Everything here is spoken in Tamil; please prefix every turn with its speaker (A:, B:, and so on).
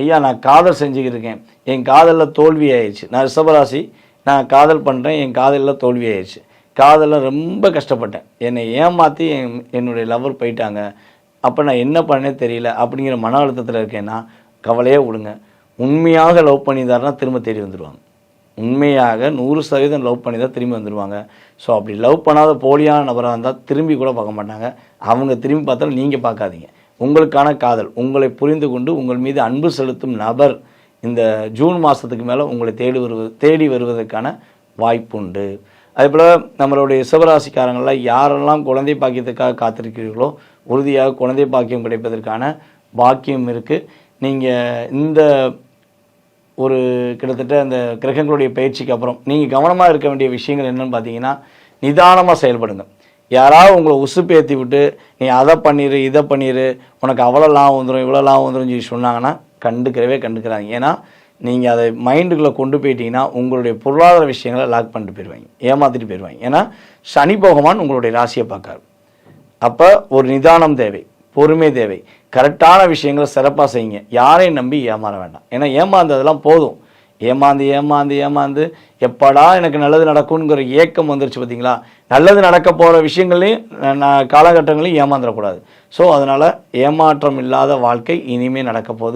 A: ஐயா நான் காதல் செஞ்சுக்கிட்டு இருக்கேன், என் காதலில் தோல்வி ஆயிடுச்சு, நான் ரிஷபராசி, நான் காதல் பண்ணுறேன், என் காதலில் தோல்வி ஆயிடுச்சு, காதலில் ரொம்ப கஷ்டப்பட்டேன், என்னை ஏமாற்றி என்னுடைய லவர் போயிட்டாங்க, அப்போ நான் என்ன பண்ணே தெரியல அப்படிங்கிற மன அழுத்தத்தில் இருக்கேன்னா கவலையே விடுங்க. உண்மையாக லவ் பண்ணிதாருன்னா திரும்ப தேடி வந்துடுவாங்க. உண்மையாக 100% லவ் பண்ணி தான் திரும்பி வந்துடுவாங்க. ஸோ அப்படி லவ் பண்ணாத போலியான நபராக இருந்தால் திரும்பி கூட பார்க்க மாட்டாங்க. அவங்க திரும்பி பார்த்தாலும் நீங்கள் பார்க்காதீங்க. உங்களுக்கான காதல், உங்களை புரிந்து கொண்டு உங்கள் மீது அன்பு செலுத்தும் நபர் இந்த ஜூன் மாதத்துக்கு மேலே உங்களை தேடி வருவதற்கான வாய்ப்புண்டு. அதேபோல் நம்மளுடைய சிவராசிக்காரங்களில் யாரெல்லாம் குழந்தை பாக்கியத்துக்காக காத்திருக்கிறீர்களோ உறுதியாக குழந்தை பாக்கியம் கிடைப்பதற்கான பாக்கியம் இருக்குது. நீங்கள் இந்த ஒரு கிட்டத்தட்ட அந்த கிரகங்களுடைய பயிற்சிக்கு அப்புறம் நீங்கள் கவனமாக இருக்க வேண்டிய விஷயங்கள் என்னென்னு பார்த்தீங்கன்னா, நிதானமாக செயல்படுங்க. யாராவது உங்களை உசுப்பேற்றி விட்டு நீ அதை பண்ணிடு இதை பண்ணிடு உனக்கு அவ்வளோ லாபம் வந்துடும் இவ்வளோ லாபம் வந்துடும் சொல்லி சொன்னாங்கன்னா கண்டுக்கிறாங்க. ஏன்னா நீங்கள் அதை மைண்டுக்குள்ளே கொண்டு போயிட்டீங்கன்னா உங்களுடைய பொருளாதார விஷயங்களை லாக் பண்ணிட்டு போயிடுவாங்க, ஏமாற்றிட்டு போயிடுவாங்க. ஏன்னா சனி பகவான் உங்களுடைய ராசியை பார்க்காரு. அப்போ ஒரு நிதானம் தேவை, பொறுமை தேவை. கரெக்டான விஷயங்களை சிறப்பாக செய்யுங்க. யாரையும் நம்பி ஏமாற வேண்டாம். ஏன்னா ஏமாந்ததெல்லாம் போதும். ஏமாந்து எப்படா எனக்கு நல்லது நடக்கும்ங்கிற ஏக்கம் வந்துருச்சு பார்த்தீங்களா. நல்லது நடக்க போகிற விஷயங்களையும் காலகட்டங்களையும் ஏமாந்துடக்கூடாது. ஸோ அதனால் ஏமாற்றம் இல்லாத வாழ்க்கை இனிமேல் நடக்க போகுது.